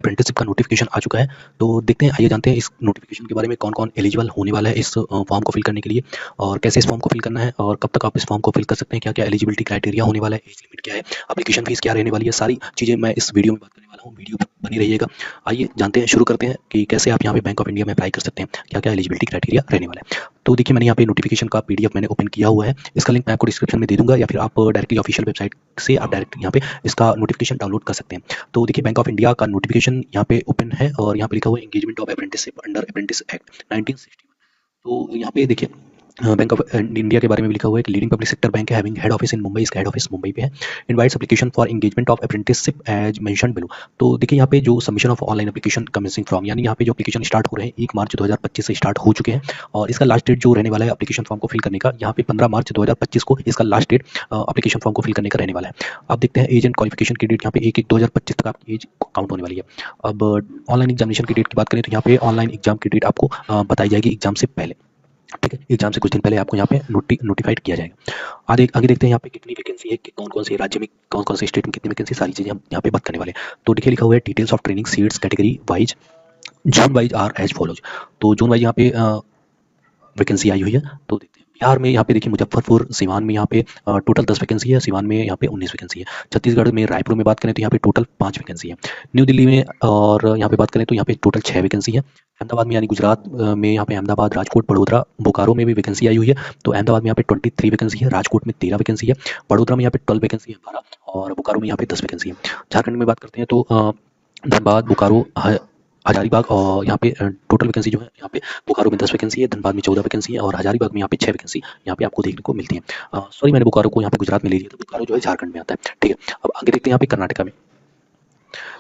Apprenticeship का notification आ चुका है। तो देखते हैं, आइए जानते हैं इस नोटिफिकेशन के बारे में, कौन-कौन एलिजिबल होने वाला है इस फॉर्म को फिल करने के लिए, और कैसे इस फॉर्म को फिल करना है, और कब तक आप इस फॉर्म को फिल कर सकते हैं, क्या-क्या एलिजिबिलिटी क्राइटेरिया होने वाला है, एज लिमिट क्या है, एप्लीकेशन फीस क्या रहने वाली है, सारी चीज़ें मैं इस वीडियो में बात करने वाला हूँ। वीडियो बनी रहिएगा। आइए जानते हैं, शुरू करते हैं कि कैसे आप यहाँ पे बैंक ऑफ इंडिया में अप्लाई कर सकते हैं, क्या-क्या एलिजिबिलिटी क्राइटेरिया रहने वाला है। तो देखिए, मैंने यहाँ पे नोटिफिकेशन का पीडीएफ मैंने ओपन किया हुआ है। इसका लिंक मैं आपको डिस्क्रिप्शन में दे दूँगा, या फिर आप डायरेक्टली ऑफिशियल वेबसाइट से आप डायरेक्ट यहाँ पे इसका नोटिफिकेशन डाउनलोड कर सकते हैं। तो देखिए, बैंक ऑफ इंडिया का नोटिफिकेशन यहाँ पे ओपन है, और यहाँ पे लिखा हुआ है engagement of apprenticeship under apprentice act 1961। तो यहाँ पे देखिए, बैंक ऑफ इंडिया के बारे में भी लिखा हुआ है कि लीडिंग पब्लिक सेक्टर बैंक है, having head office in Mumbai, इसका हेड ऑफिस मुंबई पे है। Invites application for engagement of apprenticeship as mentioned below. तो देखिए, यहाँ पे जो submission of online application commencing from, यानी यहाँ पे जो एप्लीकेशन स्टार्ट हो रहे हैं 1 मार्च 2025 से स्टार्ट हो चुके हैं, और इसका लास्ट डेट जो रहने वाला है एप्लीकेशन फॉर्म को फिल करने का, यहाँ पे 15 मार्च 2025 को इसका लास्ट डेट एप्लीकेशन फॉर्म को फिल करने का रहने वाला है। अब देखते हैं एज एंड क्वालिफिकेशन की डेट, यहाँ पे 1/1/2025 तक आपकी एज काउंट होने वाली है। अब ऑनलाइन एग्जामिनेशन की डेट की बात करें तो यहाँ पे ऑनलाइन एग्जाम की डेट आपको बताई जाएगी एग्जाम से पहले, ठीक है। एग्जाम से कुछ दिन पहले आपको यहाँ पे नोटिफाइड किया जाएगा। आगे देखते हैं यहाँ पे कितनी वैकेंसी है, कि कौन-कौन से राज्य में, कौन-कौन से स्टेट में कितनी वैकेंसी, सारी चीज़ें हम यहाँ पे बात करने वाले हैं। तो देखिए, लिखा हुआ है details of training seats category wise, zone wise are as follows. तो जोन वाइज यहाँ पे वैकेंसी आई हुई है। तो देखते हैं, बिहार में यहाँ पे देखिए मुजफ्फरपुर, सिवान में यहाँ पे टोटल 10 वैकेंसी है, सिवान में यहाँ पे 19 वैकेंसी है। छत्तीसगढ़ में रायपुर में बात करें तो यहाँ पे टोटल 5 वैकेंसी है। न्यू दिल्ली में और यहाँ पे बात करें तो यहाँ पे टोटल 6 वैकेंसी है। अहमदाबाद में, यानी गुजरात में यहाँ पे अहमदाबाद, राजकोट, बड़ोदरा, बोकारो में भी वैकेंसी आई हुई है। तो अहमदाबाद में यहाँ पे 23 वैकेंसी है, राजकोट में 13 वैकेंसी है, बड़ोदरा में यहाँ पे 12 वैकेंसी है 12, और बोकारो में यहाँ पे 10 वैकेंसी है। झारखंड में बात करते हैं तो धनबाद, बोकारो, हजारीबाग, और यहाँ पे टोटल वैकेंसी जो है, यहाँ पे बोकारो में 10 वैकेंसी है, धनबाद में 14 वैकेंसी है, और हजारीबाग में यहाँ पे 6 वैकेंसी यहाँ पे आपको देखने को मिलती है। सॉरी, मैंने बोकारो को यहाँ पे गुजरात में ले लिया था, बोकारो जो है झारखंड में आता है, ठीक है। अब आगे देखते हैं यहाँ पे कर्नाटका में।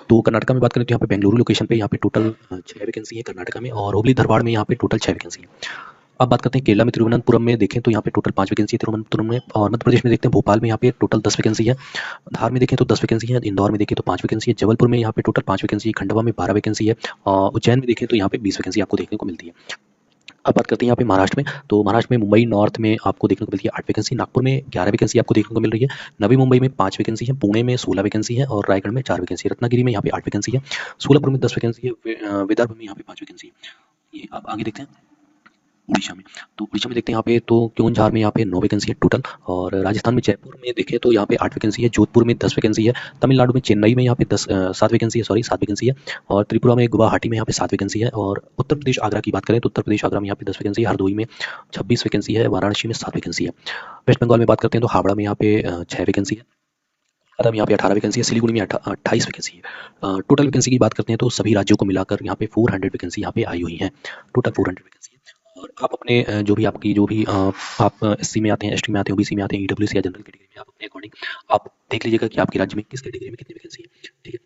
तो कर्नाटका में बात करें तो यहाँ पे बेंगलुरु लोकेशन पे यहाँ पे टोटल 6 वैकेंसी है कर्नाटका में, और हुबली धारवाड़ में यहाँ पे टोटल 6 वैकेंसी है। अब बात करते हैं केरला में, तिरुवनंतपुरम में देखें तो यहाँ पे टोटल 5 वैकेंसी है तिरुवनंतपुरम में, और मध्य प्रदेश में देखते हैं भोपाल में यहाँ पे टोटल 10 वैकेंसी है, धार में देखें तो 10 वैकेंसी है, इंदौर में देखें तो 5 वैकेंसी है, जबलपुर में यहाँ पे टोटल 5 वैकेंसी है, खंडवा में 12 वैकेंसी है, और उज्जैन में देखें तो यहाँ पे 20 वैकेंसी आपको देखने को मिलती है। अब बात करते हैं यहाँ पे महाराष्ट्र में। तो महाराष्ट्र में मुंबई नॉर्थ में आपको देखने को मिलती है 8 वैकेंसी, नागपुर में 11 वैकेंसी आपको देखने को मिल रही है, नवी मुंबई में 5 वैकेंसी है, पुणे में 16 वैकेंसी है, और रायगढ़ में 4 वैकेंसी है, रत्नागिरी में यहाँ पे 8 वैकेंसी है, सोलापुर में 10 वैकेंसी है, विदर्भ में यहाँ पे 5 वैकेंसी है। ये अब आगे देखते हैं उड़ीसा में। तो उड़ीसा में देखते हैं यहाँ पे तो क्योंझार में यहाँ पे 9 वैकेंसी है टोटल, और राजस्थान में जयपुर में देखें तो यहाँ पे 8 वैकेंसी है, जोधपुर में 10 वैकेंसी है, तमिलनाडु में चेन्नई में यहाँ पे 7 वैकेंसी है, 7 वैकेंसी है, और त्रिपुरा में गुवाहाटी में यहाँ पे 7 वैकेंसी है, और उत्तर प्रदेश आगरा की बात करें तो उत्तर प्रदेश आगरा में यहाँ पे 10 वैकेंसी है, हरदोई में 26 वैकेंसी है, वाराणसी में 7 वैकेंसी है। वेस्ट बंगाल में बात करते हैं तो हावड़ा में यहाँ पे 6 वैकेंसी है, कोलकाता में यहाँ पे 18 वैकेंसी है, सिलीगुड़ी में 28 वैकेंसी है। टोटल वैकेंसी की बात करते हैं तो सभी राज्यों को मिलाकर यहाँ पे 400 वैकेंसी यहाँ पे आई हुई है, टोटल 400 वैकेंसी है। और आप अपने जो भी आपकी जो भी आप एससी में आते हैं, एसटी में आते हैं, ओबीसी में आते हैं, ईडब्ल्यूएस या जनरल कैटेगरी में, आप अपने अकॉर्डिंग आप देख लीजिएगा कि आपके राज्य में किस कैटेगरी में कितनी वैकेंसी है, ठीक है।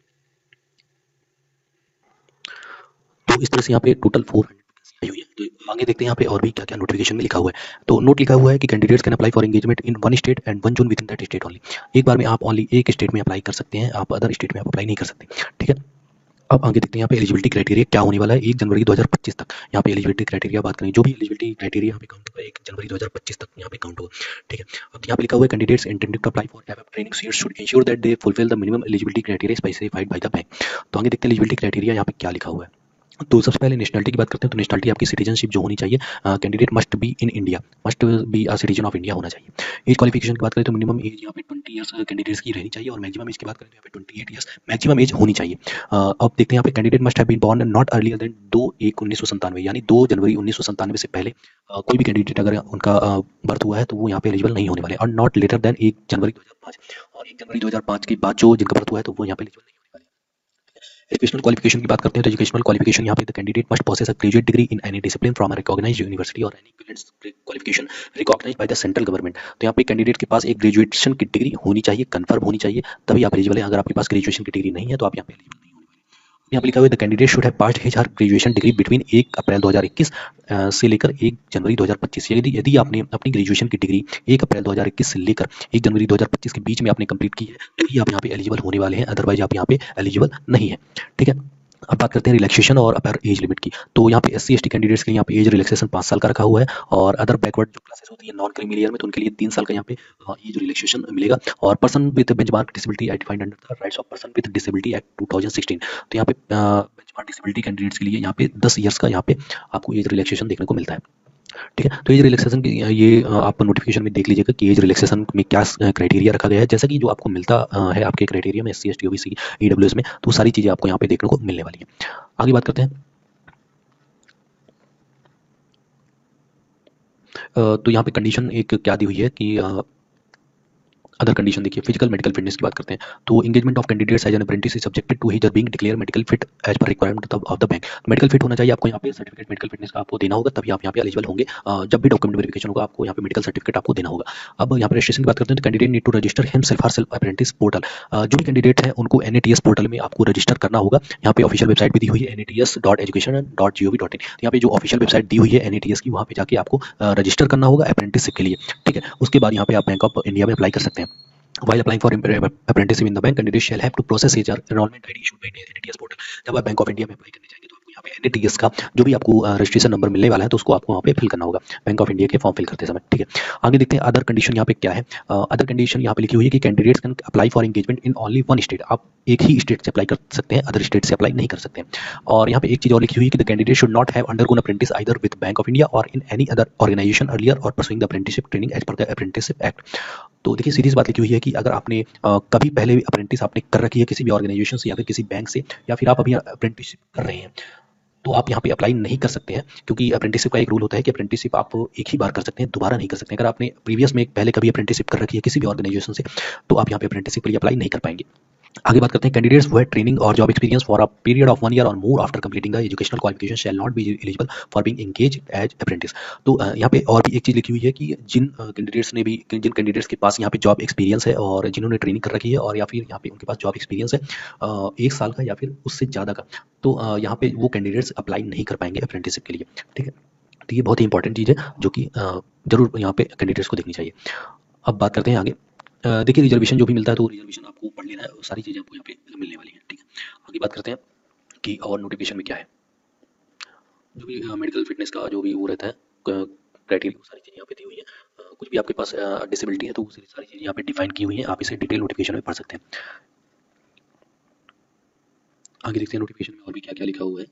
तो इस तरह से यहाँ पे टोटल 400 वैकेंसी आई हुई है। तो आगे देखते हैं यहाँ पे और भी क्या क्या नोटिफिकेशन में लिखा हुआ है। तो नोट लिखा हुआ है कि candidates can apply for engagement in one state and one zone with in that state only. एक बार में आप ओनली एक स्टेट में अप्लाई कर सकते हैं, आप अदर स्टेट में आप अप्लाई नहीं कर सकते, ठीक है। अब आगे देखते हैं यहाँ पे एलिजिबिलिटी क्राइटेरिया क्या होने वाला है 1 जनवरी 2025 तक। यहाँ पे एलिजिबिलिटी क्राइटेरिया बात करें, जो भी एलिजिबिलिटी क्राइटेरिया यहाँ पे काउंट होगा 1 जनवरी 2025 तक यहाँ पे काउंट होगा, ठीक है। अब यहाँ पे लिखा हुआ है candidates intended to apply for above training seats should ensure that they fulfil the minimum eligibility criteria specified by the bank. तो आगे देखते हैं एलिजिबिलिटी क्राइटेरिया यहाँ पे क्या लिखा हुआ है। तो सबसे पहले नेशनलिटी की बात करते हैं। तो नेशनलिटी आपकी सिटीजनशिप जो होनी चाहिए, candidate must be in India, must be a citizen of India होना चाहिए। एज क्वालिफिकेशन की बात करें तो मिनिमम एज यहाँ पे 20 ईयर्स कैंडिडेट्स की रहनी चाहिए, और मैक्सिमम एज की बात करें तो यहाँ पे 28 ईयर्स मैक्सिमम एज होनी चाहिए। अब देखते हैं यहाँ पे candidate must have been born not earlier than 2/1/1997, यानी 2 जनवरी 1997 से पहले कोई भी कैंडिडेट अगर उनका बर्थ हुआ है तो वो यहाँ पे एलिजिबल नहीं होने वाले, और नॉट लेटर देन 1 जनवरी 2005, और 1 जनवरी 2005 के बाद जो जिनका बर्थ हुआ है तो वो यहाँ पे एलिजिबल नहीं होने वाले। एजुकेशनल क्वालिफिकेशन की बात करते हैं तो एजुकेशनल क्वालिफिकेशन यहाँ पे the candidate must possess a graduate degree in any discipline from a recognized university or any equivalent qualification recognized by the central government. तो यहाँ पे कैंडिडेट के पास एक ग्रेजुएशन की डिग्री होनी चाहिए, कन्फर्म होनी चाहिए, तभी आप एलिजिबल हैं। अगर आपके पास ग्रेजुएशन की डिग्री नहीं है तो आप यहाँ पे एलिजिबल नहीं होने वाले। यहाँ पे लिखा हुआ है the candidate should have passed his her graduation degree between 1 अप्रैल 2021 से लेकर 1 जनवरी 2025। यदि आपने अपनी ग्रेजुएशन की डिग्री 1 अप्रैल 2021 से लेकर 1 जनवरी 2025 के बीच में आपने कंप्लीट की है, तभी आप यहाँ पे एलिजिबल होने वाले हैं, अदरवाइज आप यहाँ पे एलिजिबल नहीं है, ठीक है। अब बात करते हैं रिलैक्सेशन और अपर एज लिमिट की। तो यहाँ पे एससी एसटी कैंडिडेट्स के लिए यहाँ पे एज रिलैक्सेशन 5 साल का रखा हुआ है, और अदर बैकवर्ड जो क्लासेस होती है नॉन क्रीमी लेयर में, तो उनके लिए 3 साल का यहाँ पे एज रिलैक्सेशन मिलेगा। और person with benchmark disability I defined under the rights of person with disability act 2016। तो यहाँ पे बेंचमार्क डिसेबिलिटी कैंडिडेट्स के लिए यहाँ पे 10 ईयर्स का यहाँ पे आपको एज रिलैक्सेशन देखने को मिलता है। ठीक है, तो एज रिलैक्सेशन की ये आप नोटिफिकेशन में देख लीजिएगा कि एज रिलैक्सेशन में क्या क्राइटेरिया रखा गया है, जैसा कि जो आपको मिलता है आपके क्राइटेरिया में एससी एसटी ओबीसी ईडब्ल्यूएस में, तो सारी चीज़ें आपको यहाँ पे देखने को मिलने वाली है। आगे बात करते हैं। तो यहाँ पे कंडीशन एक क्या दी हुई है कि अदर कंडीशन देखिए, फिजिकल मेडिकल फिटनेस की बात करते हैं। तो engagement of candidates as an apprentice is subjected to his her being declare medical fit as per requirement of the bank. Medical fit होना चाहिए आपको, यहाँ पे सर्टिफिकेट मेडिकल फिटनेस का आपको देना होगा, तभी आप यहाँ पे एलिजिबल होंगे। जब भी डॉक्यूमेंट वेरिफिकेशन होगा आपको यहाँ पे मेडिकल सर्टिफिकेट आपको देना होगा। अब यहाँ पे रजिस्ट्रेशन की बात करते हैं, तो candidate need to register himself और सेल्फ अप्रेंटिस पोर्टल। जो भी कैंडिडेट है उनको NATS पोर्टल में आपको रजिस्टर करना होगा। यहाँ पे ऑफिशियल वेबसाइट भी दी हुई है nats.education.gov.in। यहाँ पे जो ऑफिशियल वेबसाइट दी हुई है NATS की, वहाँ पे जाके आपको रजिस्टर करना होगा अप्रेंटिसशिप के लिए। ठीक है, उसके बाद यहाँ पे आप बैंक ऑफ इंडिया में अप्लाई कर सकते हैं। While applying for apprenticeship in the bank, candidate shall have to process his enrollment ID issued by NATS portal। जब आप बैंक ऑफ इंडिया में अप्लाई करने जाएंगे तो आपको यहाँ पे NATS का जो भी आपको रजिस्ट्रेशन नंबर मिलने वाला है, तो उसको आपको वहाँ पे फिल करना होगा बैंक ऑफ इंडिया के फॉर्म फिल करते समय। ठीक है, आगे देखते हैं अदर कंडीशन यहाँ पे क्या है। अदर कंडीशन यहाँ पे लिखी हुई है कि candidates can apply for engagement in only one state. आप एक ही स्टेट से अप्लाई कर सकते हैं, अदर स्टेट से अप्लाई नहीं कर सकते हैं। और यहाँ पे एक चीज़ और लिखी हुई है कि the candidate should not have undergone apprentice either with bank of India or in any other organization earlier or pursuing the apprenticeship training as per the apprenticeship act. तो देखिए सीरीज बात लिखी हुई है कि अगर आपने कभी पहले भी अप्रेंटिस आपने कर रखी है किसी भी ऑर्गेनाइजेशन से या फिर किसी बैंक से, या फिर आप अभी अप्रेंटिसशिप कर रहे हैं, तो आप यहाँ पे अप्लाई नहीं कर सकते हैं, क्योंकि अप्रेंटिसशिप का एक रूल होता है कि अप्रेंटिसशिप आप एक ही बार कर सकते हैं, दोबारा नहीं कर सकते। अगर आपने प्रीवियस में पहले कभी अप्रेंटिसशिप कर रखी है किसी भी ऑर्गेनाइजेशन से, तो आप यहाँ पे अप्रेंटिसशिप के लिए अप्लाई नहीं कर पाएंगे। आगे बात करते हैं, candidates who have training or job experience for a period of 1 year or more after completing the educational qualification shall not be eligible for being engaged as apprentice. तो यहाँ पे और भी एक चीज़ लिखी हुई है कि जिन कैंडिडेट्स के पास यहाँ पे जॉब एक्सपीरियंस है और जिन्होंने ट्रेनिंग कर रखी है, और या फिर यहाँ पे उनके पास जॉब एक्सपीरियंस है 1 साल का या फिर उससे ज़्यादा का, तो यहाँ पे वो कैंडिडेट्स अप्लाई नहीं कर पाएंगे अप्रेंटिसशिप के लिए। ठीक है, तो ये बहुत ही इंपॉर्टेंट चीज़ है जो कि जरूर यहाँ पे कैंडिडेट्स को देखनी चाहिए। अब बात करते हैं आगे। देखिए रिजर्वेशन जो भी मिलता है, तो रिजर्वेशन आपको पढ़ लेना है, सारी चीज़ें आपको यहाँ पे मिलने वाली हैं। ठीक है, आगे बात करते हैं कि और नोटिफिकेशन में क्या है। जो भी मेडिकल फिटनेस का जो भी वो रहता है क्राइटेरिया, वो सारी चीज़ें यहाँ पे दी हुई है। कुछ भी आपके पास डिसेबिलिटी है तो वो सारी चीज़ें यहाँ पे डिफाइन की हुई हैं, आप इसे डिटेल नोटिफिकेशन में पढ़ सकते हैं। आगे देखते हैं नोटिफिकेशन में और भी क्या क्या लिखा हुआ है।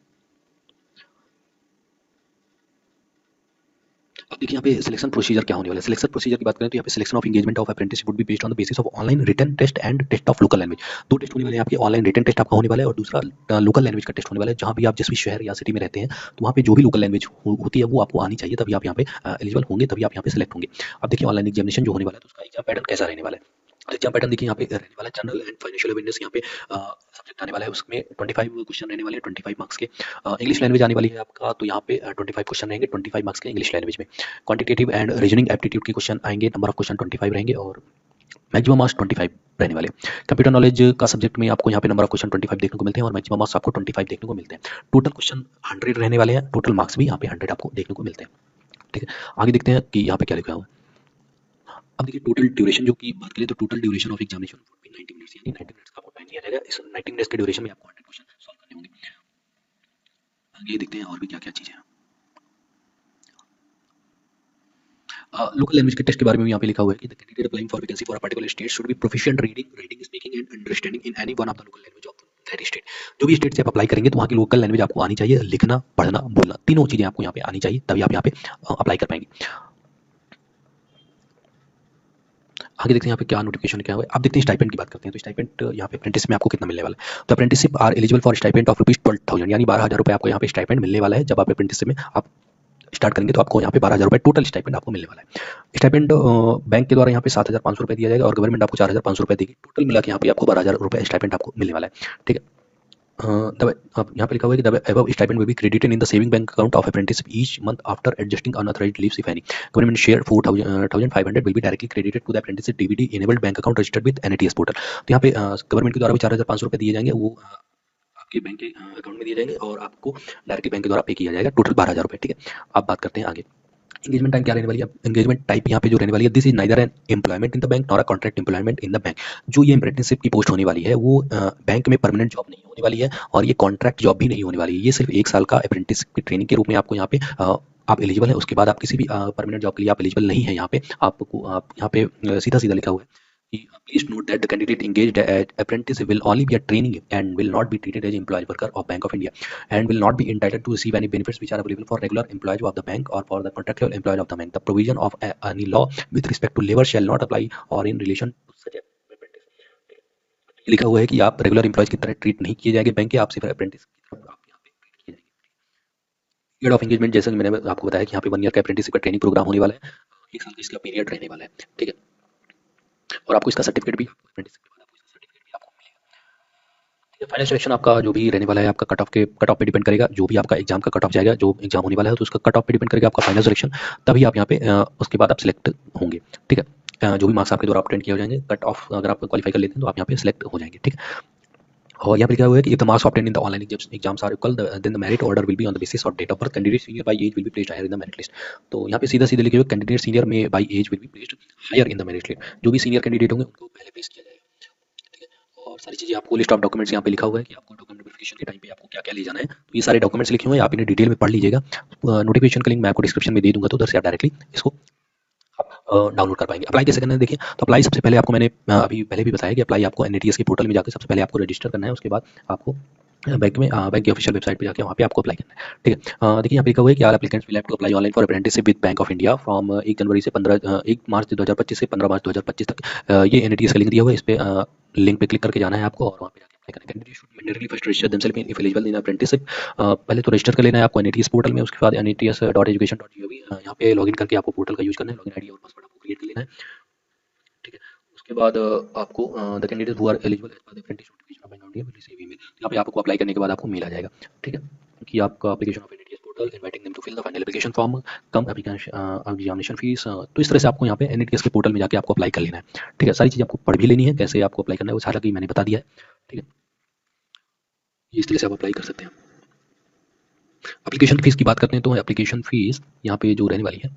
अब देखिए यहाँ पे सिलेक्शन प्रोसीजर क्या होने वाला है। सिलेक्शन प्रोसीजर की बात करें तो यहाँ पे selection of engagement of apprentice would be based on the basis of online written test and test of local language. 2 test होने वाले हैं आपके, ऑनलाइन रिटन टेस्ट आपका होने वाला है और दूसरा लोकल लैंग्वेज का टेस्ट होने वाला है। जहाँ भी आप जिस भी शहर या सिटी में रहते हैं, तो वहाँ पे जो भी लोकल लैंग्वेज होती है वो आपको आनी चाहिए, तभी आप यहाँ पे एलिजिबल होंगे, तभी आप यहाँ पे सिलेक्ट होंगे। अब देखिए ऑनलाइन एग्जामिनेशन जो होने वाला है, तो उसका एग्जाम पैटर्न कैसा रहने वाला है। एग्जाम पैटर्न देखिए यहाँ पे रहने वाला है, जनरल एंड फाइनेंशियल अवेयरनेस यहाँ पे सब्जेक्ट आने वाला है, उसमें 25 क्वेश्चन रहने वाले हैं 25 मार्क्स के। इंग्लिश लैंग्वेज आने वाली है आपका, तो यहाँ पे 25 क्वेश्चन रहेंगे 25 मार्क्स के इंग्लिश लैंग्वेज में। क्वांटिटेटिव एंड रीजनिंग एप्टीट्यूड के क्वेश्चन आएंगे, नंबर ऑफ क्वेश्चन 25 रहेंगे और मैक्सिमम मार्क्स 25 रहने वाले। कंप्यूटर नॉलेज का सब्जेक्ट में आपको यहाँ पे नंबर ऑफ क्वेश्चन 25 देखने को मिलते हैं और मैक्सिमम मार्क्स आपको 25 देखने को मिलते हैं। टोटल क्वेश्चन 100 रहने वाले हैं, टोटल मार्क्स भी यहाँ पे 100 आपको देखने को मिलते हैं। ठीक है, आगे देखते हैं कि यहाँ पे क्या लिखा हुआ है। अब देखिए टोटल ड्यूरेशन जो की बात करें, तो total duration of examination 90 minutes, यानी 90 मिनट्स का आपको टाइम दिया जाएगा। इस 90 मिनट्स के ड्यूरेशन में आपको 100 क्वेश्चन सॉल्व करने होंगे। आगे देखते हैं और भी क्या क्या चीज़ें हैं। लोकल लैंग्वेज के टेस्ट के बारे में भी यहाँ पे लिखा हुआ है कि the candidate applying for vacancy for a particular state should be proficient reading writing speaking and understanding in any one of the local language of that state. जो भी स्टेट से आप अप्लाई करेंगे तो वहाँ की लोकल लैंग्वेज आपको आनी चाहिए, लिखना पढ़ना बोलना तीनों चीज़ें आपको यहाँ पे आनी चाहिए, तभी आप यहाँ पे अप्लाई कर पाएंगे। आगे देखते हैं यहाँ पे क्या नोटिफिकेशन क्या हुआ है। अब देखते हैं स्टाइपेंड की बात करते हैं। तो स्टाइपेंड यहाँ पे अप्रेंटिस में आपको कितना मिलने वाला है। तो apprenticeship are eligible for stipend of ₹12,000, यानी 12,000 रुपये आपको यहाँ पे स्टाइपेंड मिलने वाला है। जब आप अप्रेंटिसशिप में आप स्टार्ट करेंगे तो आपको यहाँ पे 12,000 रुपये टोटल स्टाइपेंड आपको मिलने वाला है। स्टाइपेंड बैंक के द्वारा यहाँ पे 7,500 रुपये दिया जाएगा और गवर्नमेंट आपको 4,500 रुपये देगी। टोटल मिला के यहाँ पे आपको 12,000 रुपये स्टाइपेंड आपको मिलने वाला है। ठीक है, अब यहाँ पे लिखा हुआ है कि the above stipend will be credited in the saving bank account of apprentice each month after adjusting unauthorized leaves if any. Government share 4,500 will be directly credited to the apprentice DBT enabled bank account registered with NATS portal. तो यहाँ पे government के द्वारा भी 4,500 रुपये दिए जाएंगे, वो आपके बैंक के अकाउंट में दिए जाएंगे और आपको डायरेक्टली बैंक के द्वारा पे किया जाएगा, टोटल 12,000 रुपये। ठीक है, अब बात करते हैं आगे। एंगेजमेंट टाइम क्या रहने वाली है? एंगेजमेंट टाइप यहाँ पे जो रहने वाली है, this is neither an employment in the bank nor a contract employment in the bank. जो ये अप्रेंटिसशिप की पोस्ट होने वाली है वो बैंक में परमानेंट जॉब नहीं होने वाली है और ये कॉन्ट्रैक्ट जॉब भी नहीं होने वाली है। ये सिर्फ 1 साल का अप्रेंटिसशिप की ट्रेनिंग के रूप में आपको यहाँ पे आप एलिजिबल है। उसके बाद आप किसी भी परमानेंट जॉब के लिए आप एलिजिबल नहीं है। यहाँ पे आपको आप यहाँ पे सीधा सीधा लिखा हुआ है कि please note that the candidate engaged as apprentice will only be a training and will not be treated as employee worker of Bank of India and will not be entitled to receive any benefits which are available for regular employees of the bank or for the contractual employees of the bank. The provision of any law with respect to labor shall not apply or in relation to such apprentice। लिखा हुआ है कि आप regular employees की तरह treat नहीं किए जाएंगे बैंक के, आप सिर्फ अप्रेंटिस की तरह आप यहाँ पे ट्रीट किए जाएंगे। पीरियड ऑफ एंगेजमेंट जैसे कि मैंने आपको बताया कि यहाँ पे 1 ईयर का अप्रेंटिसशिप का ट्रेनिंग प्रोग्राम होने वाला है, 1 साल का इसका पीरियड रहने वाला है। ठीक है, और आपको इसका सर्टिफिकेट भी अप्रेंटिसशिप के बाद आपको इसका सर्टिफिकेट भी आपको मिलेगा। फाइनल सिलेक्शन आपका जो भी रहने वाला है आपका कट ऑफ पे डिपेंड करेगा। जो भी आपका एग्जाम का कट ऑफ जाएगा, जो एग्जाम होने वाला है तो उसका कट ऑफ पे डिपेंड करेगा आपका फाइनल सिलेक्शन। तभी आप यहाँ पे उसके बाद आप सिलेक्ट होंगे। ठीक है, जो भी मार्क्स आपके द्वारा ऑब्टेन किए हो जाएंगे, कट ऑफ अगर आप क्वालिफाई कर लेते हैं तो आप यहाँ पे सिलेक्ट हो जाएंगे। ठीक है, और यहाँ पे लिखा हुआ है कि if the marks obtained in the online exams are equal, then the merit order will be on the basis of date of birth. Candidate senior by age will be placed higher in the merit list। तो यहाँ पे सीधा सीधा लिखे हुए candidate senior में by age will be placed higher in the merit list। जो भी सीनियर कैंडिडेट होंगे उनको पहले प्लेस किया जाएगा। ठीक है, और सारी चीज़ें आपको लिस्ट ऑफ डॉक्यूमेंट्स यहाँ पे लिखा हुआ है कि आपको डॉक्यूमेंट वेरिफिकेशन के टाइम पे आपको क्या क्या ले जाना है। तो ये सारे डॉक्यूमेंट्स लिखे हुए हैं, आप इन्हें डिटेल में पढ़ लीजिएगा। नोटिफिकेशन का लिंक मैं आपको डिस्क्रिप्शन में दे दूंगा, तो उधर से आप डायरेक्टली इसको डाउनलोड कर पाएंगे। अप्लाई कैसे करना है देखिए, तो अप्लाई सबसे पहले आपको मैंने अभी पहले भी बताया कि अप्लाई आपको एनएटीएस के पोर्टल में जाकर सबसे पहले आपको रजिस्टर करना है। उसके बाद आपको बैंक की ऑफिशियल वेबसाइट पे जाके वहाँ पे आपको अप्लाई करना है। ठीक है, देखिए यहाँ पे लिखा हुआ है कि all applicants will have to apply online for apprenticeship with bank of India from 1 March 2025 से 15 मार्च 2025 तक। ये एनएटीएस का लिंक दिया हुआ है, इस पे लिंक पे क्लिक करके जाना है आपको और वहाँ पे जाके अप्लाई करना है। Candidate should mandatorily first register themselves if eligible in apprenticeship. पहले तो रजिस्टर कर लेना है आपको एनएटीएस पोर्टल में। उसके बाद NETS.education.gov यहाँ पे लॉगिन करके आपको पोर्टल का यूज करना है, लॉगिन आईडी और पासवर्ड आपको क्रिएट कर लेना है। ठीक है, उसके बाद आपको the candidate who are eligible as per the apprentice notification of Bank of India will receive email. यहाँ पे आपको अप्लाई करने के बाद आपको मेल आ जाएगा। ठीक है, कि आपका application of NATS portal inviting them to fill the final application form cum examination fee. तो इस तरह से आपको यहाँ पे एनएटीएस के पोर्टल में जाके आपको अप्लाई कर लेना है। ठीक है, सारी चीज़ आपको पढ़ भी लेनी है, कैसे आपको अप्लाई करना है वो सारा की मैंने बता दिया है। ठीक है, इस तरह से आप अप्लाई कर सकते हैं। एप्लीकेशन फीस की बात करते हैं तो एप्लीकेशन फीस यहाँ पे जो रहने वाली है,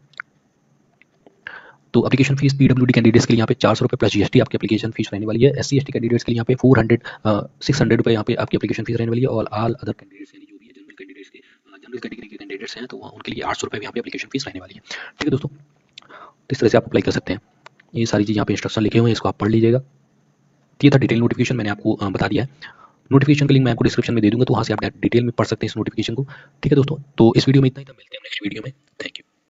तो एप्लीकेशन फीस पीडब्ल्यूडी कैंडिडेट्स के लिए यहाँ पे 400 रुपये प्लस जीएसटी आपकी एप्लीकेशन फीस रहने वाली है। SC ST कैंडिडेट्स के लिए यहाँ पे 600 रुपये यहाँ पे आपकी एप्लीकेशन फीस रहने वाली है। और ऑल अदर कैंडिडेट्स यानी जो भी जनरल कैंडिडेट्स के जनरल कैटेगरी के कैंडिडेट्स हैं तो उनके लिए 800 रुपये यहाँ पे एप्लीकेशन फीस रहने वाली है। ठीक है दोस्तों, तो इस तरह से आप अप्लाई कर सकते हैं। ये सारी चीज़ यहाँ पे इंस्ट्रक्शन लिखे हुए हैं, इसको आप पढ़ लीजिएगा। ये था डिटेल नोटिफिकेशन, मैंने आपको बता दिया है। नोटिफिकेशन का लिंक मैं आपको डिस्क्रिप्शन में दे दूंगा, तो वहाँ से आप डिटेल में पढ़ सकते हैं इस नोटिफिकेशन को। ठीक है दोस्तों, तो इस वीडियो में इतना ही था, मिलते हैं नेक्स्ट वीडियो में। Thank you.